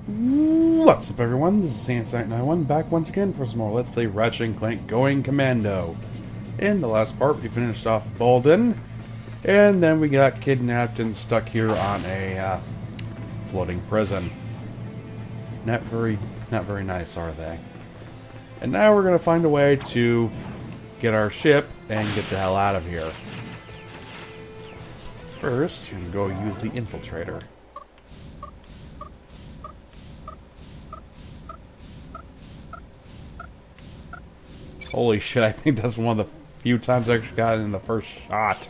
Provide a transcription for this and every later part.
What's up, everyone? This is Saiyan91 back once again for some more Let's Play Ratchet and Clank Going Commando. In the last part, we finished off Bolden, and then we got kidnapped and stuck here on a floating prison. Not very nice, are they? And now we're gonna find a way to get our ship and get the hell out of here. First, you can go use the infiltrator. Holy shit, I think that's one of the few times I actually got it in the first shot.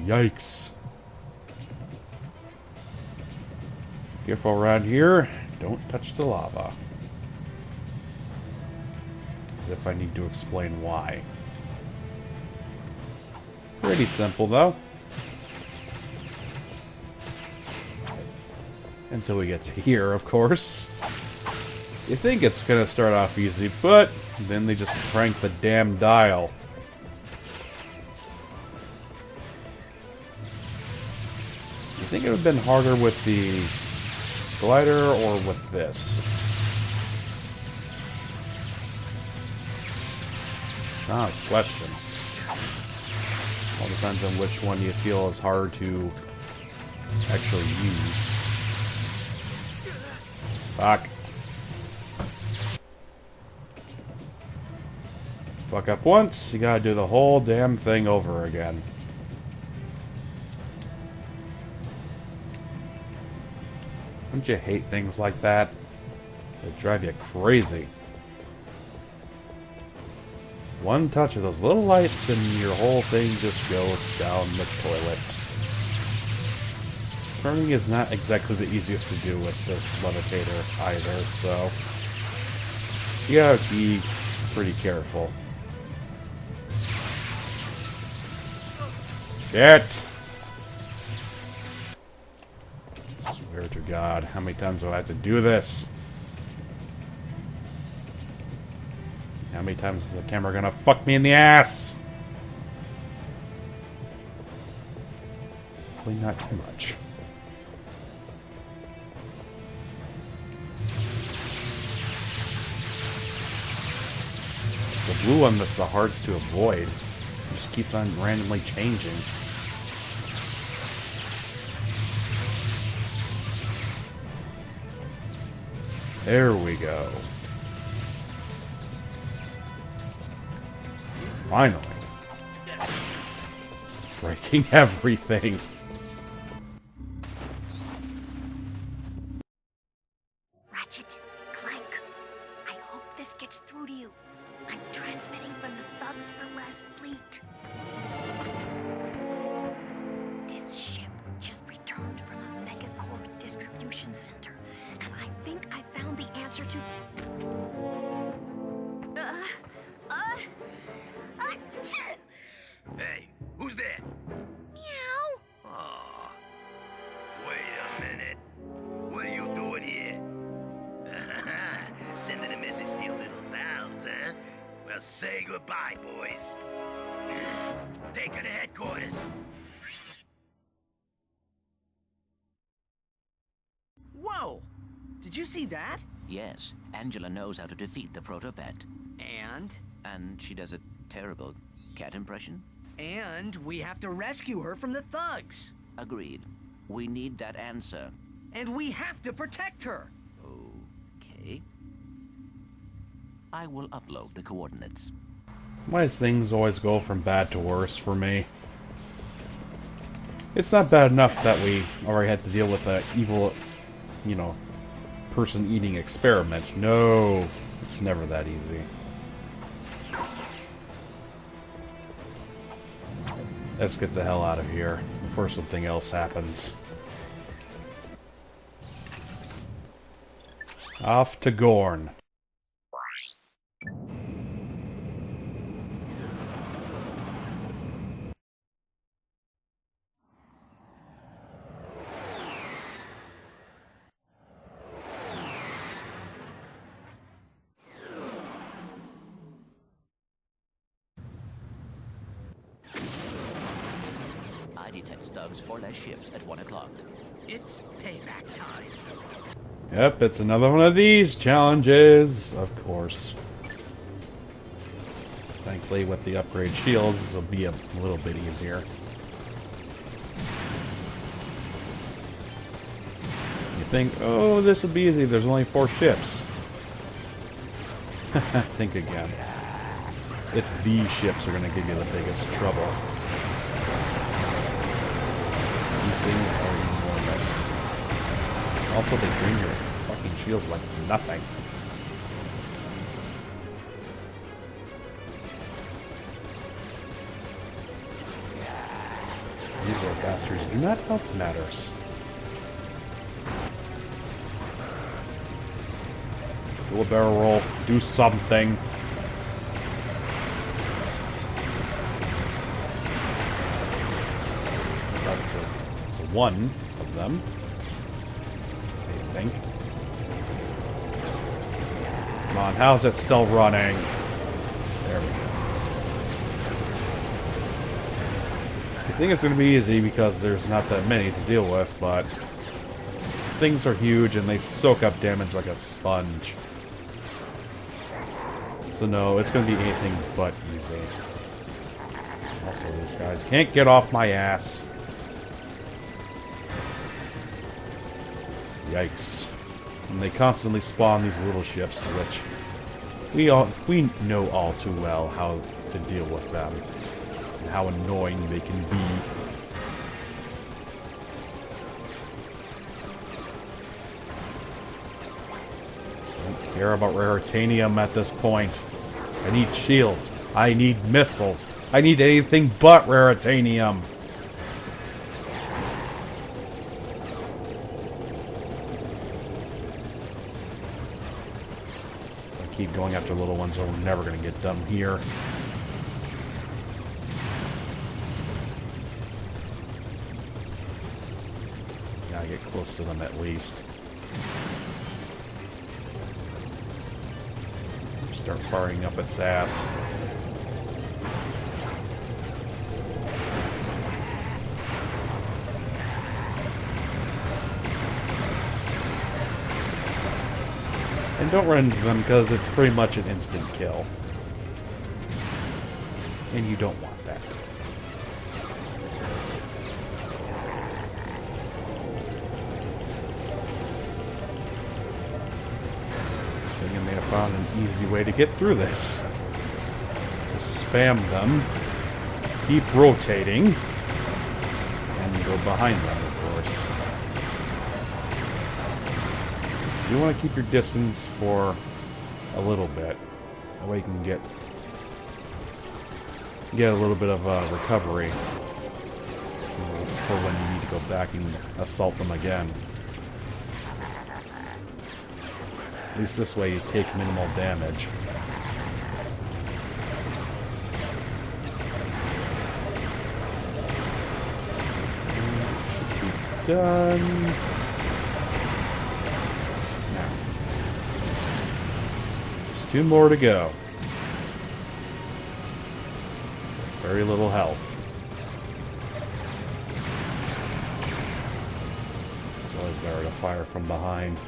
Yikes. Careful around here. Don't touch the lava. As if I need to explain why. Pretty simple, though. Until we get to here, of course. You think it's gonna start off easy, but then they just crank the damn dial. You think it would have been harder with the glider or with this? Honest question. All depends on which one you feel is hard to actually use. Fuck. Fuck up once, you gotta do the whole damn thing over again. Don't you hate things like that? They drive you crazy. One touch of those little lights and your whole thing just goes down the toilet. Turning is not exactly the easiest to do with this levitator either, so you gotta be pretty careful. Shit! Swear to God, how many times do I have to do this? How many times is the camera gonna fuck me in the ass? Hopefully not too much. The blue one that's the hardest to avoid. It just keeps on randomly changing. There we go. Finally. Breaking everything. Ratchet, Clank, I hope this gets through to you. I'm transmitting from the Thugs for Less fleet. This ship just returned from a megacorp distribution center, and I think I found the answer to... Hey, who's there? Meow! Aw. Wait a minute. What are you doing here? Sending a message to your little pals, huh? Well, say goodbye, boys. Take her to headquarters. Whoa! Did you see that? Yes, Angela knows how to defeat the Protopet. And? And she does a terrible cat impression? And we have to rescue her from the thugs. Agreed. We need that answer. And we have to protect her. Okay. I will upload the coordinates. Why does things always go from bad to worse for me? It's not bad enough that we already had to deal with an evil, person-eating experiment. No, it's never that easy. Let's get the hell out of here before something else happens. Off to Gorn. I detect thugs for less ships at 1 o'clock. It's payback time. Yep, it's another one of these challenges, of course. Thankfully, with the upgrade shields, it'll be a little bit easier. You think, oh, this will be easy. There's only 4 ships. Think again. It's these ships are going to give you the biggest trouble. These things are enormous. Also, they drain your fucking shields like nothing. These little bastards do not help matters. Do a barrel roll. Do something. That's one of them. I think. Come on, how's it still running? There we go. I think it's going to be easy because there's not that many to deal with, but things are huge and they soak up damage like a sponge. So no, it's going to be anything but easy. Also, these guys can't get off my ass. Yikes. And they constantly spawn these little ships, which we know all too well how to deal with them. And how annoying they can be. I don't care about raritanium at this point. I need shields. I need missiles. I need anything but raritanium. If I keep going after little ones, we're never going to get done here. Gotta get close to them at least. Start firing up its ass. And don't run into them because it's pretty much an instant kill. And you don't want that. I think I may have found an easy way to get through this. Just spam them, keep rotating, and go behind them, of course. You want to keep your distance for a little bit. That way you can get a little bit of recovery for when you need to go back and assault them again. At least this way you take minimal damage. Should be done. Just 2 more to go. Very little health. It's always better to fire from behind.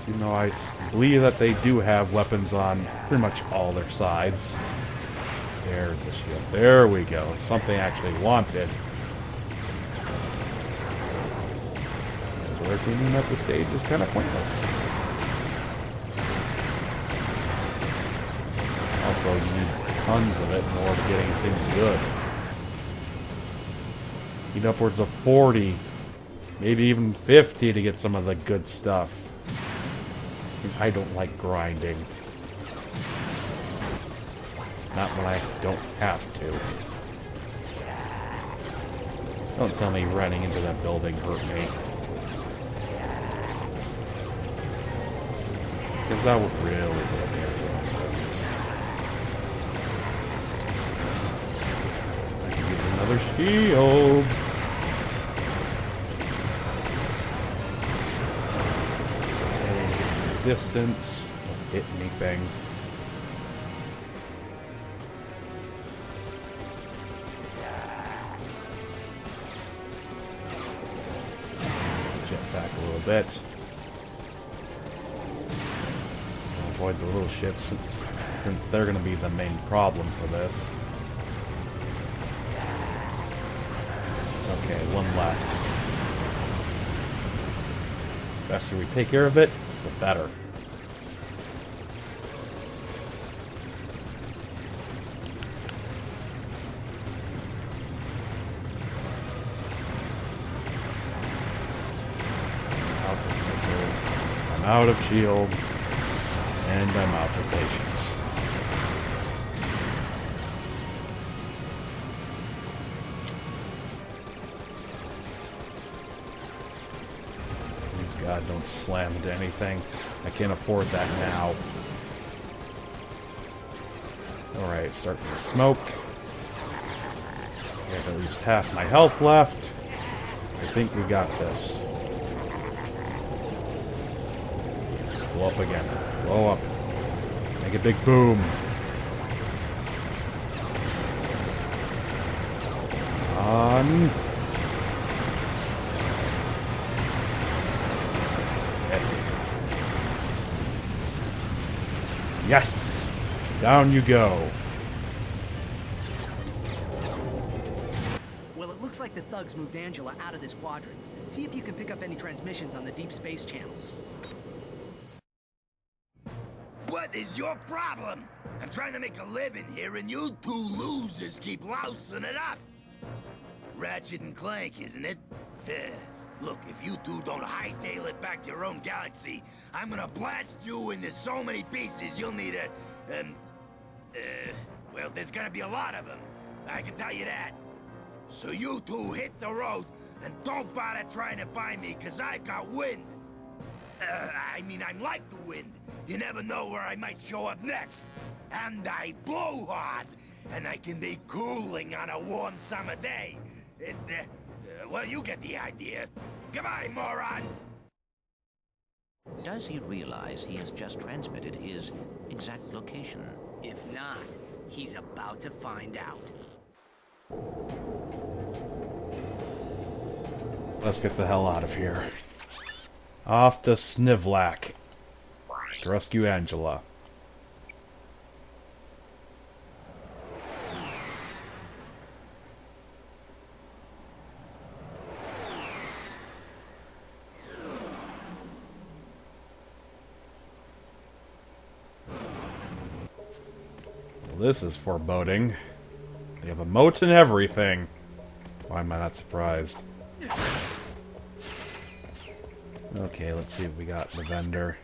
You know, I believe that they do have weapons on pretty much all their sides. There's the shield. There we go. Something I actually wanted. Because rotating at the stage is kind of pointless. Also, you need tons of it in order to get anything good. You need upwards of 40, maybe even 50 to get some of the good stuff. I don't like grinding. Not when I don't have to. Don't tell me running into that building hurt me. Because that would really hurt me. I can get another shield. Distance, don't hit anything. back a little bit. I'll avoid the little shits since they're going to be the main problem for this. Okay, one left. The faster we take care of it, the better. I'm out of shield, and I'm out of patience. Please God, don't slam into anything. I can't afford that now. Alright, start from the smoke. I have at least half my health left. I think we got this. Blow up again. Blow up. Make a big boom. On. Yes! Down you go. Well, it looks like the thugs moved Angela out of this quadrant. See if you can pick up any transmissions on the deep space channels. What is your problem? I'm trying to make a living here, and you two losers keep lousing it up. Ratchet and Clank, isn't it? Look, if you two don't hightail it back to your own galaxy, I'm gonna blast you into so many pieces you'll need a, well, there's gonna be a lot of them. I can tell you that. So you two hit the road, and don't bother trying to find me, because I've got wind. I mean, I'm like the wind. You never know where I might show up next. And I blow hard, and I can be cooling on a warm summer day. Well, you get the idea. Goodbye, morons! Does he realize he has just transmitted his exact location? If not, he's about to find out. Let's get the hell out of here. Off to Snivlack to rescue Angela. Well, this is foreboding. They have a moat and everything. Why am I not surprised? Okay, let's see what we got in the vendor.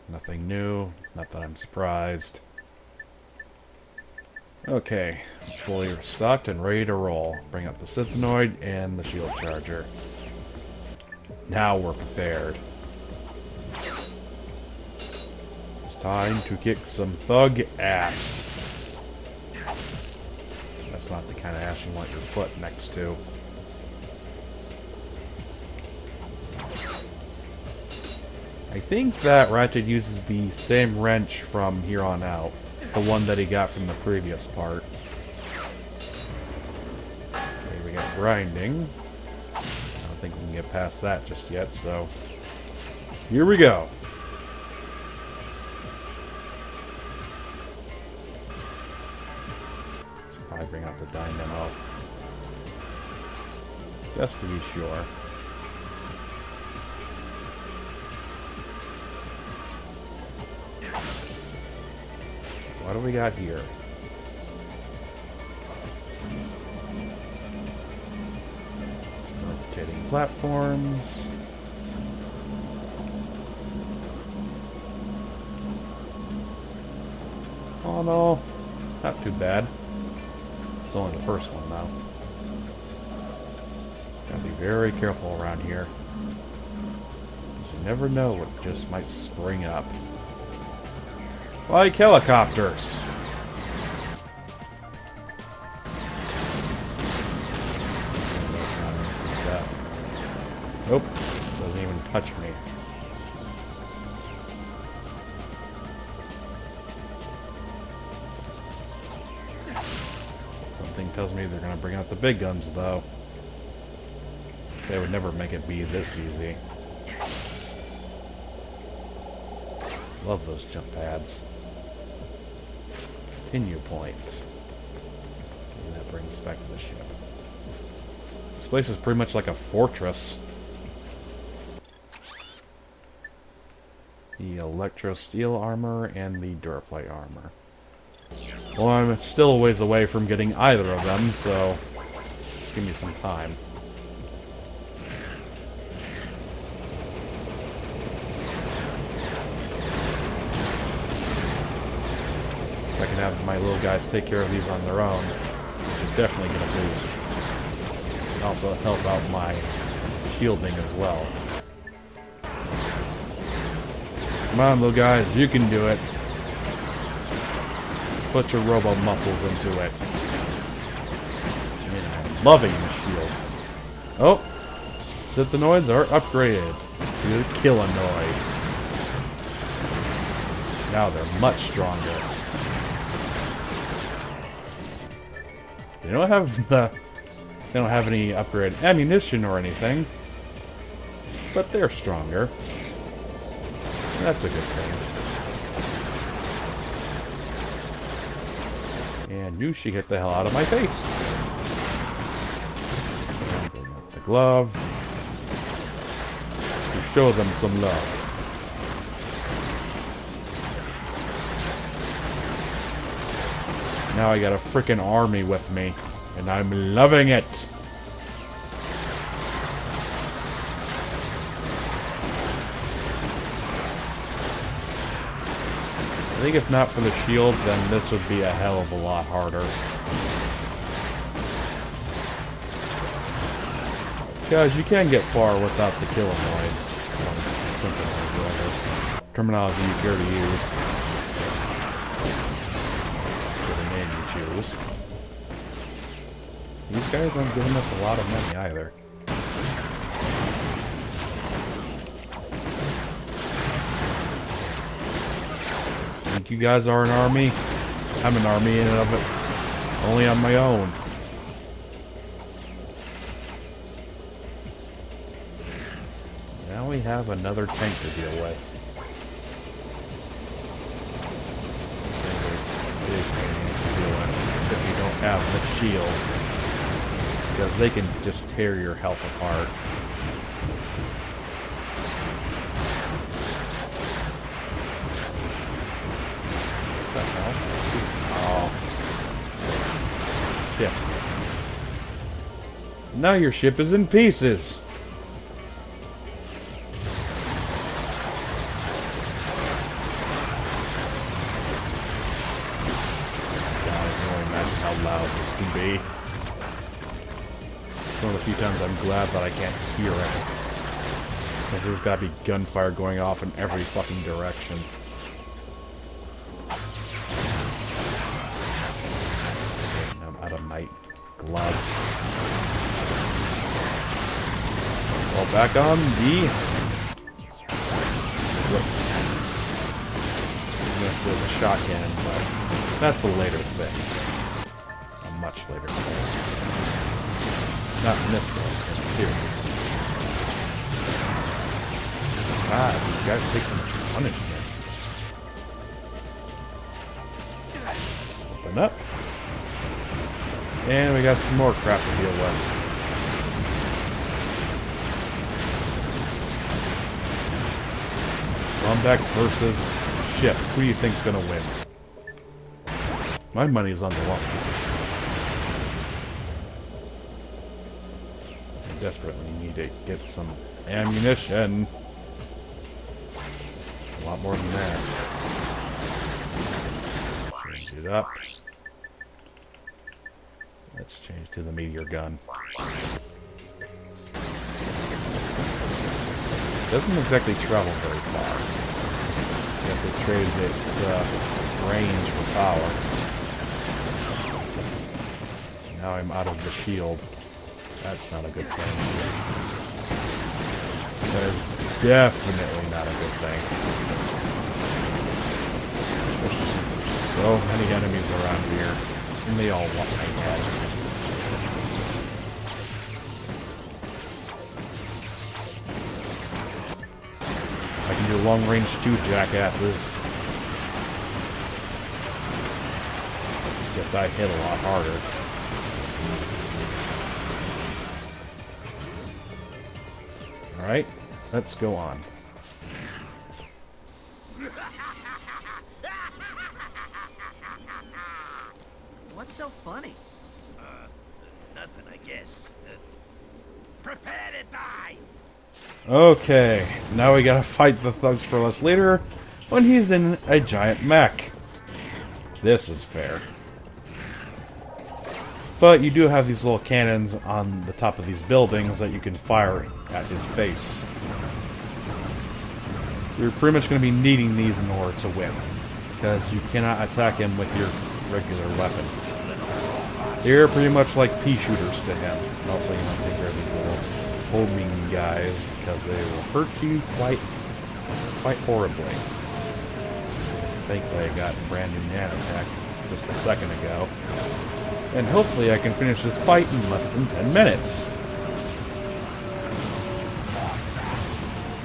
Nothing new. Not that I'm surprised. Okay, fully restocked and ready to roll. Bring up the Synthenoid and the shield charger. Now we're prepared. It's time to kick some thug ass. That's not the kind of ass you want your foot next to. I think that Ratchet uses the same wrench from here on out. The one that he got from the previous part. Okay, we got grinding. I don't think we can get past that just yet, so... here we go! Probably bring out the dynamo. Just to be sure. What do we got here? Rotating platforms. Oh no, not too bad. It's only the first one now. Gotta be very careful around here. Because you never know what just might spring up. Like helicopters. That's not instant death. Nope. Doesn't even touch me. Something tells me they're gonna bring out the big guns, though. They would never make it be this easy. Love those jump pads. Continue point. And that brings us back to the ship. This place is pretty much like a fortress. The Electro Steel armor and the Duraflight armor. Well, I'm still a ways away from getting either of them, so just give me some time. If I can have my little guys take care of these on their own, I should definitely get a boost. And also help out my shielding as well. Come on, little guys, you can do it. Put your robo muscles into it. Man, I'm loving the shield. Oh! Sithanoids are upgraded to Kilanoids. Now they're much stronger. They don't have any upgraded ammunition or anything, but they're stronger. That's a good thing. And you should get the hell out of my face. And bring up the glove. To show them some love. Now I got a freaking army with me. And I'm loving it. I think if not for the shield, then this would be a hell of a lot harder. Guys, you can't get far without the Kilanoids. Something like whatever terminology you care to use. Whatever name you choose. These guys aren't giving us a lot of money either. Think you guys are an army? I'm an army in and of it. Only on my own. Now we have another tank to deal with. This is a big pain to deal with if you don't have the shield. Because they can just tear your health apart. What the hell? Oh. Ship. Now your ship is in pieces. God, I can only imagine how loud this can be. One of the few times I'm glad that I can't hear it. Because there's gotta be gunfire going off in every fucking direction. I'm out of my glove. Well, back on the... Whoops. I'm gonna say the shotgun, but that's a later thing. A much later thing. Not in this one, in the series. God, these guys take so much punishment. Open up. And we got some more crap to deal with. Lombax versus ship. Who do you think's gonna win? My money is on the Lombax. Desperately need to get some ammunition. A lot more than that. Change it up. Let's change to the meteor gun. Doesn't exactly travel very far. I guess it traded its range for power. Now I'm out of the shield. That's not a good thing. That is definitely not a good thing. Especially since there's so many enemies around here. And they all want my head. using your long range too, jackasses. Except I hit a lot harder. Alright, let's go on. What's so funny? Nothing, I guess. Prepare to die! Okay, now we gotta fight the Thugs for Less leader when he's in a giant mech. This is fair. But you do have these little cannons on the top of these buildings that you can fire at his face. You're pretty much going to be needing these in order to win, because you cannot attack him with your regular weapons. They're pretty much like pea shooters to him. Also, you want to take care of these little homing guys, because they will hurt you quite horribly. Thankfully, I got brand new nanotech just a second ago. And hopefully I can finish this fight in less than 10 minutes.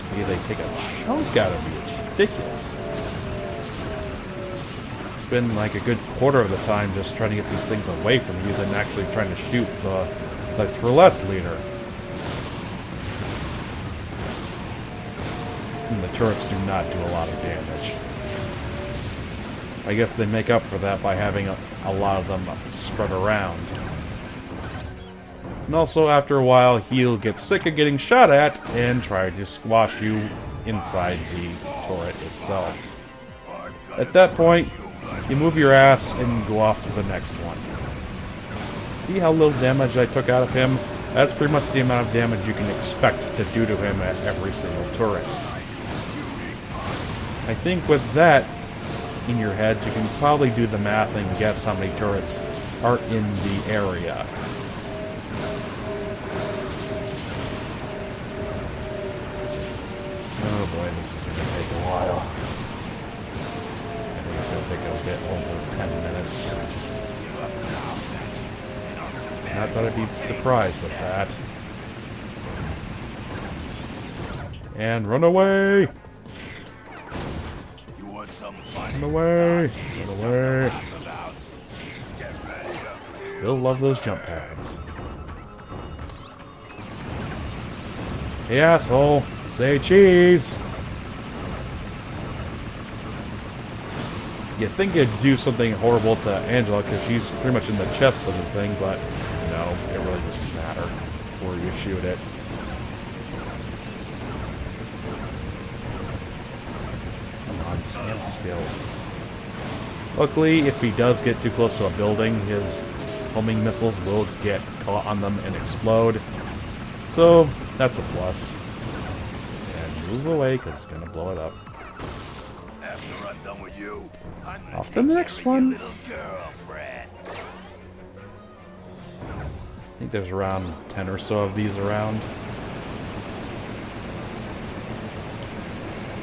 See, they take a chunk out of you. It's ridiculous. Spend like a good quarter of the time just trying to get these things away from you than actually trying to shoot the Thugs for Less leader. And the turrets do not do a lot of damage. I guess they make up for that by having a lot of them spread around. And also, after a while, he'll get sick of getting shot at and try to squash you inside the turret itself. At that point, you move your ass and go off to the next one. See how little damage I took out of him? That's pretty much the amount of damage you can expect to do to him at every single turret. I think with that in your head, you can probably do the math and guess how many turrets are in the area. Oh boy, this is going to take a while. I think it's going to take a bit over 10 minutes. Not that I'd be surprised at that. And run away! Run away! Run away! Still love those jump pads. Hey asshole! Say cheese! You think it'd do something horrible to Angela because she's pretty much in the chest of the thing, but no, it really doesn't matter where you shoot it. Stand still. Luckily, if he does get too close to a building, his homing missiles will get caught on them and explode. So, that's a plus. And move away, because it's going to blow it up. After I'm done with you, Off to the next one. I think there's around 10 or so of these around.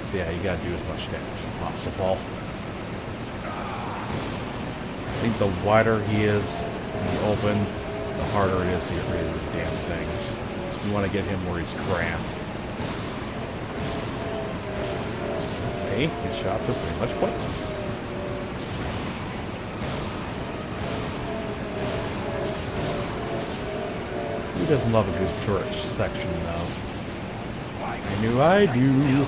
So yeah, you gotta do as much damage as possible. I think the wider he is in the open, the harder it is to get rid of these damn things. You want to get him where he's cramped. Okay, his shots are pretty much pointless. Who doesn't love a good turret section, though? I knew I do.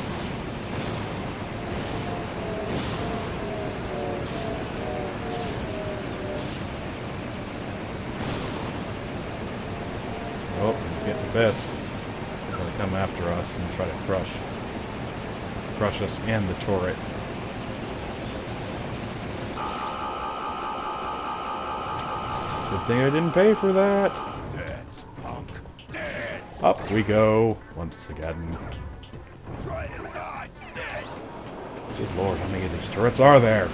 Oh, he's getting pissed. He's going to come after us and try to crush us and the turret. Good thing I didn't pay for that. Dance, punk. Dance. Up we go once again. Try to dodge this. Good lord, how many of these turrets are there?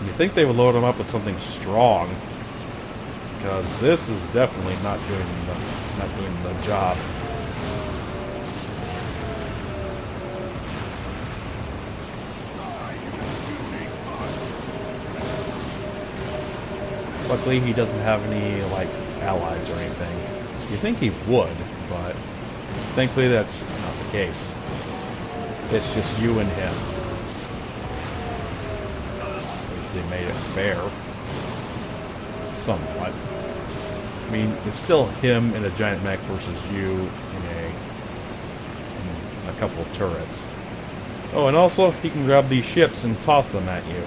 You think they would load them up with something strong? Because this is definitely not doing the job. Luckily, he doesn't have any, like, allies or anything. You think he would, but thankfully that's not the case. It's just you and him. At least they made it fair. Somewhat. I mean, it's still him in a giant mech versus you in a couple of turrets. Oh, and also, he can grab these ships and toss them at you.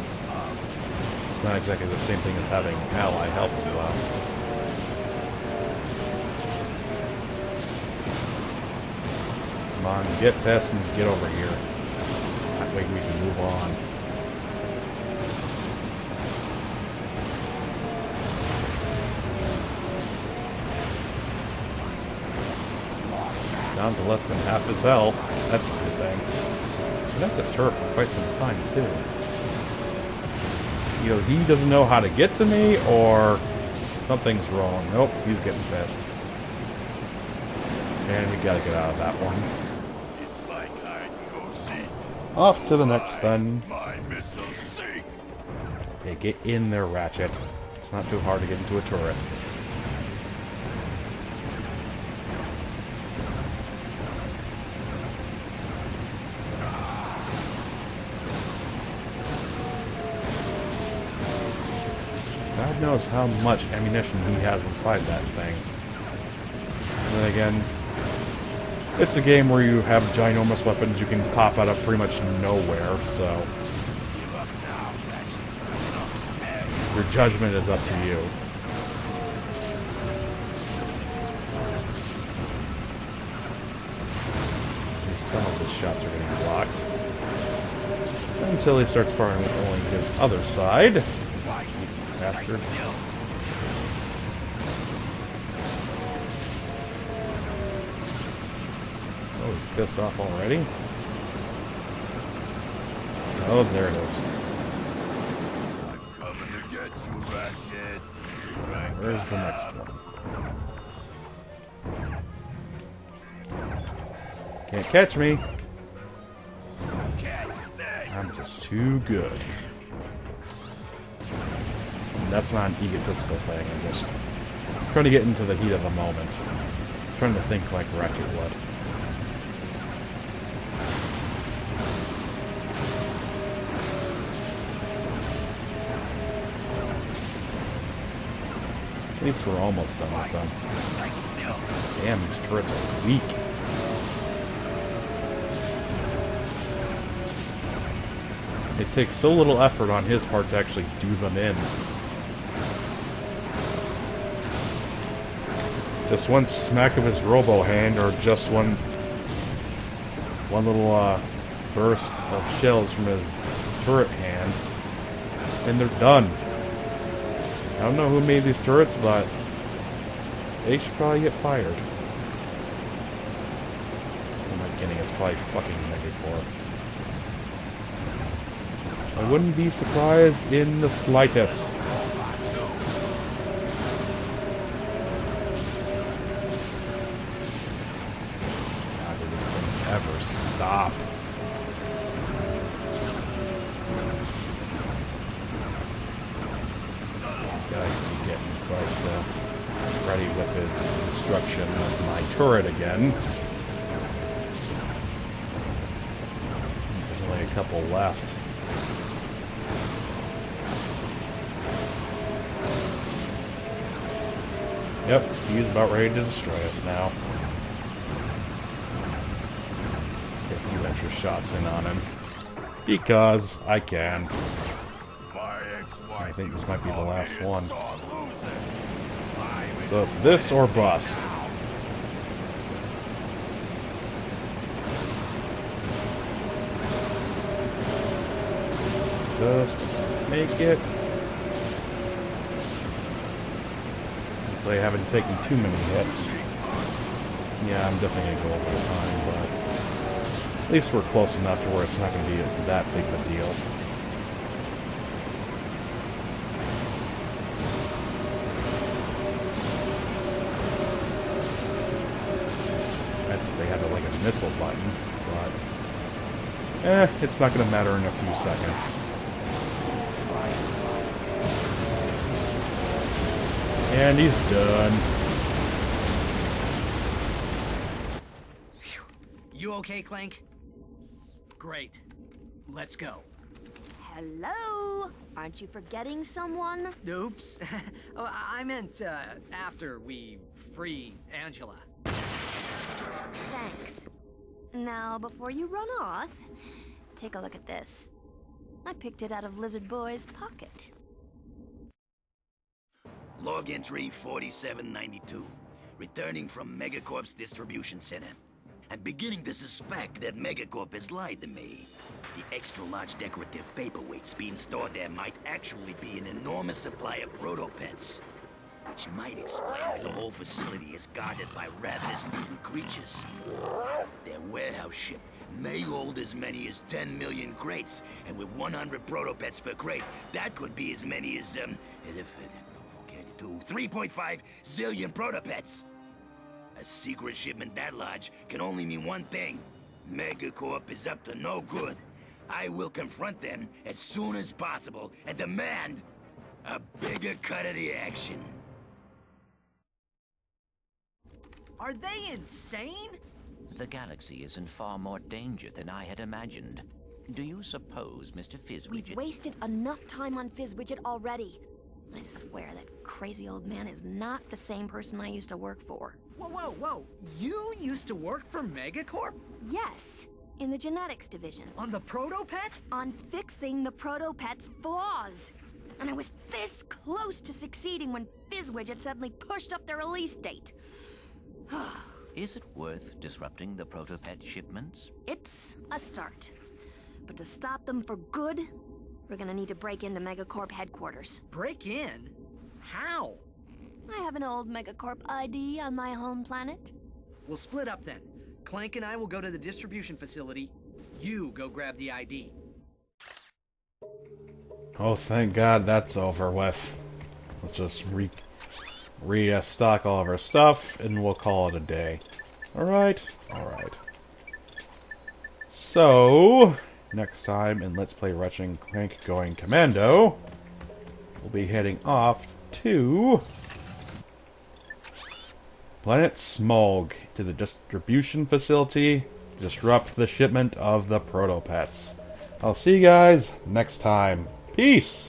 It's not exactly the same thing as having ally help as well. Come on, get past and get over here. That way we can move on. Down to less than half his health. That's a good thing. I've got this turret for quite some time, too. Either he doesn't know how to get to me, or something's wrong. Nope, he's getting pissed. And we gotta get out of that one. It's like hide and go seek. Off to the next, then. My missile sink. Okay, get in there, Ratchet. It's not too hard to get into a turret. God knows how much ammunition he has inside that thing. And then again, it's a game where you have ginormous weapons you can pop out of pretty much nowhere, so Give up now, Ratchet. your judgment is up to you. Some of his shots are getting blocked. Until he starts firing with only his other side. Bastard. Oh, he's pissed off already? Oh, there it is. I'm coming to get you, Ratchet. Be right Where's the back. next one? Can't catch me. Catch this. I'm just too good. And that's not an egotistical thing. I'm just trying to get into the heat of the moment. Trying to think like Ratchet would. At least we're almost done with them. Stay still. Damn, these turrets are weak. It takes so little effort on his part to actually do them in. Just one smack of his robo hand, or just one little burst of shells from his turret hand, and they're done. I don't know who made these turrets, but they should probably get fired. I'm not kidding, it's probably fucking Megacorp. I wouldn't be surprised in the slightest. God, did these things ever stop? This guy tries to ready with his destruction of my turret again. There's only a couple left. Yep, he's about ready to destroy us now. Get a few extra shots in on him. Because I can. I think this might be the last one. So it's this or bust. Just make it. Hopefully I haven't taken too many hits. Yeah, I'm definitely going to go over the time, but at least we're close enough to where it's not going to be that big of a deal. As if they had like a missile button, but it's not going to matter in a few seconds. And he's done. You okay, Clank? Great. Let's go. Hello? Aren't you forgetting someone? Oops. Oh, I meant, after we free Angela. Thanks. Now, before you run off, take a look at this. I picked it out of Lizard Boy's pocket. Log entry 4792. Returning from Megacorp's distribution center. I'm beginning to suspect that Megacorp has lied to me. The extra-large decorative paperweights being stored there might actually be an enormous supply of proto-pets. Which might explain why the whole facility is guarded by ravenous mutant creatures. Their warehouse ship may hold as many as 10 million crates, and with 100 proto-pets per crate, that could be as many as, 3.5 zillion proto-pets. A secret shipment that large can only mean one thing. Megacorp is up to no good. I will confront them as soon as possible and demand a bigger cut of the action. Are they insane? The galaxy is in far more danger than I had imagined. Do you suppose, Mr. Fizzwidget... We've wasted enough time on Fizzwidget already. I swear that crazy old man is not the same person I used to work for. Whoa, whoa, whoa. You used to work for Megacorp? Yes, in the genetics division. On the proto-pet? On fixing the proto-pet's flaws. And I was this close to succeeding when Fizzwidget suddenly pushed up their release date. Is it worth disrupting the proto-pet shipments? It's a start. But to stop them for good, we're gonna need to break into Megacorp headquarters. Break in? How? I have an old Megacorp ID on my home planet. We'll split up then. Clank and I will go to the distribution facility. You go grab the ID. Oh, thank God that's over with. Let's just restock all of our stuff, and we'll call it a day. Alright, alright. So, next time in Let's Play Ratchet and Clank Going Commando, we'll be heading off to Planet Smog, to the distribution facility to disrupt the shipment of the proto-pets. I'll see you guys next time. Peace!